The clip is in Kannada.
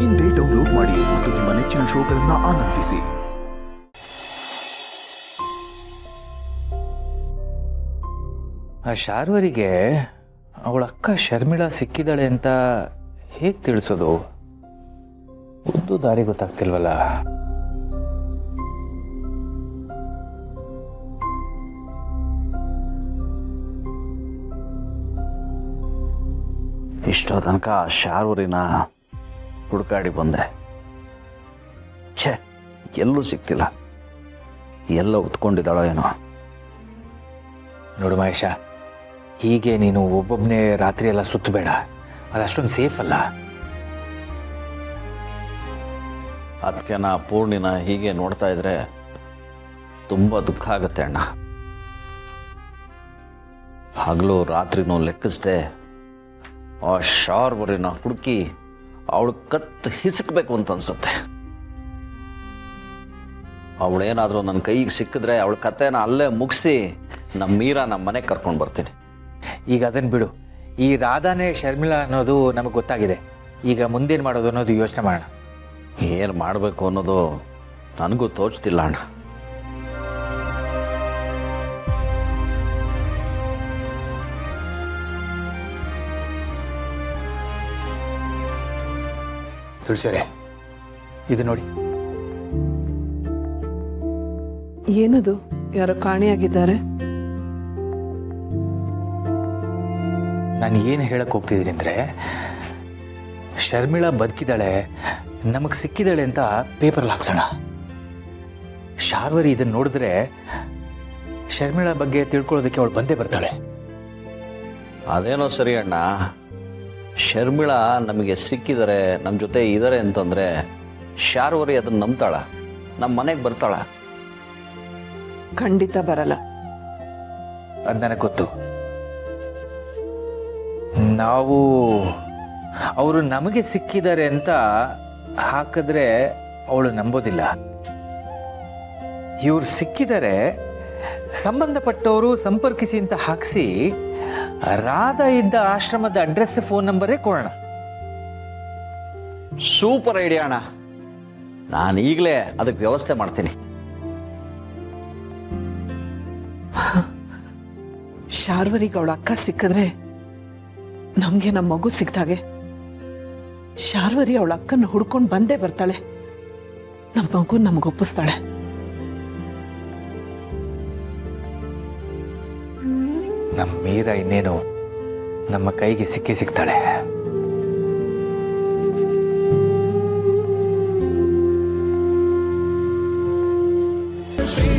ಇಂದೇ ಡೌನ್ಲೋಡ್ ಮಾಡಿ ಮತ್ತು ನಿಮ್ಮ ನೆಚ್ಚಿನ ಶೋಗಳನ್ನು ಆನಂದಿಸಿ. ಆ ಶಾರ್ವರಿಗೆ ಅವಳ ಅಕ್ಕ ಶರ್ಮಿಳಾ ಸಿಕ್ಕಿದ್ದಾಳೆ ಅಂತ ಹೇಗೆ ತಿಳಿಸೋದು? ಒಂದು ದಾರಿ ಗೊತ್ತಾಗ್ತಿಲ್ವಲ್ಲ. ಇಷ್ಟೋ ತನಕ ಶಾರ್ವರಿನ ಹುಡುಕಾಡಿ ಬಂದೆ. ಛೇ, ಎಲ್ಲೂ ಸಿಗ್ತಿಲ್ಲ. ಎಲ್ಲ ಉತ್ಕೊಂಡಿದ್ದಾಳೋ ಏನೋ. ನೋಡು ಮಹೇಶ, ಹೀಗೆ ನೀನು ಒಬ್ಬೊಬ್ಬನೇ ರಾತ್ರಿ ಎಲ್ಲ ಸುತ್ತಬೇಡ. ಅದಷ್ಟೊಂದು ಸೇಫ್ ಅಲ್ಲ. ಅದಕ್ಕೆ ನಾ ಪೂರ್ಣಿನ ಹೀಗೆ ನೋಡ್ತಾ ಇದ್ರೆ ತುಂಬ ದುಃಖ ಆಗುತ್ತೆ ಅಣ್ಣ. ಹಗಲು ರಾತ್ರಿನೂ ಲೆಕ್ಕಿಸ್ದೆ ಆ ಶಾರ್ವರಿನ ಹುಡುಕಿ ಅವಳು ಕತ್ತು ಹಿಸಕ್ಬೇಕು ಅಂತ ಅನ್ಸುತ್ತೆ. ಅವಳೇನಾದರೂ ನನ್ನ ಕೈಗೆ ಸಿಕ್ಕಿದ್ರೆ ಅವಳ ಕತೆನ ಅಲ್ಲೇ ಮುಗಿಸಿ ನಮ್ಮ ಮೀರಾ ನಮ್ಮ ಮನೆಗೆ ಕರ್ಕೊಂಡು ಬರ್ತೀನಿ. ಈಗ ಅದನ್ನು ಬಿಡು. ಈ ರಾಧಾನೇ ಶರ್ಮಿಳಾ ಅನ್ನೋದು ನಮಗೆ ಗೊತ್ತಾಗಿದೆ. ಈಗ ಮುಂದೇನು ಮಾಡೋದು ಅನ್ನೋದು ಯೋಚನೆ ಮಾಡೋಣ. ಏನು ಮಾಡಬೇಕು ಅನ್ನೋದು ನನಗೂ ತೋಚ್ತಿಲ್ಲ ಅಣ್ಣ. ತುಳಸಿಯವರೇ, ಇದು ನೋಡಿ. ಏನದು? ಯಾರೋ ಕಾಣೆಯಾಗಿದ್ದಾರೆ? ನಾನು ಏನು ಹೇಳಕ್ಕೆ ಹೋಗ್ತಿದ್ದೀನಿ ಅಂದರೆ, ಶರ್ಮಿಳಾ ಬದುಕಿದ್ದಾಳೆ, ನಮಗೆ ಸಿಕ್ಕಿದ್ದಾಳೆ ಅಂತ ಪೇಪರ್ಲ್ಲಿ ಹಾಕ್ಸೋಣ. ಶಾರ್ವರಿ ಇದನ್ನು ನೋಡಿದ್ರೆ ಶರ್ಮಿಳಾ ಬಗ್ಗೆ ತಿಳ್ಕೊಳ್ಳೋದಕ್ಕೆ ಅವಳು ಬಂದೇ ಬರ್ತಾಳೆ. ಅದೇನೋ ಸರಿ ಅಣ್ಣ. ಶರ್ಮಿಳಾ ನಮಗೆ ಸಿಕ್ಕಿದರೆ, ನಮ್ಮ ಜೊತೆ ಇದ್ದಾರೆ ಅಂತಂದರೆ ಶಾರ್ವರಿ ಅದನ್ನು ನಂಬ್ತಾಳ, ನಮ್ಮ ಮನೆಗೆ ಬರ್ತಾಳ? ಖಂಡಿತ ಬರಲ್ಲ. ಅದು ನನಗೆ ಗೊತ್ತು. ನಾವು ಅವರು ನಮಗೆ ಸಿಕ್ಕಿದ್ದಾರೆ ಅಂತ ಹಾಕಿದ್ರೆ ಅವಳು ನಂಬೋದಿಲ್ಲ. ಇವ್ರು ಸಿಕ್ಕಿದರೆ ಸಂಬಂಧಪಟ್ಟವರು ಸಂಪರ್ಕಿಸಿ ಅಂತ ಹಾಕಿಸಿ ರಾಧಾ ಇದ್ದ ಆಶ್ರಮದ ಅಡ್ರೆಸ್, ಫೋನ್ ನಂಬರೇ ಕೊಡೋಣ. ಸೂಪರ್ ಐಡಿಯಾ ಅಣ್ಣ. ನಾನು ಈಗಲೇ ಅದಕ್ಕೆ ವ್ಯವಸ್ಥೆ ಮಾಡ್ತೀನಿ. ಶಾರ್ವರಿಗೆ ಅವಳ ಅಕ್ಕ ಸಿಕ್ಕಿದ್ರೆ ನಮ್ಗೆ ನಮ್ಮ ಮಗು ಸಿಕ್ತಾಗೆ. ಶಾರ್ವರಿ ಅವಳ ಅಕ್ಕನ ಹುಡ್ಕೊಂಡು ಬಂದೇ ಬರ್ತಾಳೆ. ನಮ್ಮ ಮಗು ನಮಗೊಪ್ಪಿಸ್ತಾಳೆ. ನಮ್ಮ ಮೀರಾ ಇನ್ನೇನು ನಮ್ಮ ಕೈಗೆ ಸಿಕ್ಕೇ ಸಿಗ್ತಾಳೆ. ಶ್ರೀ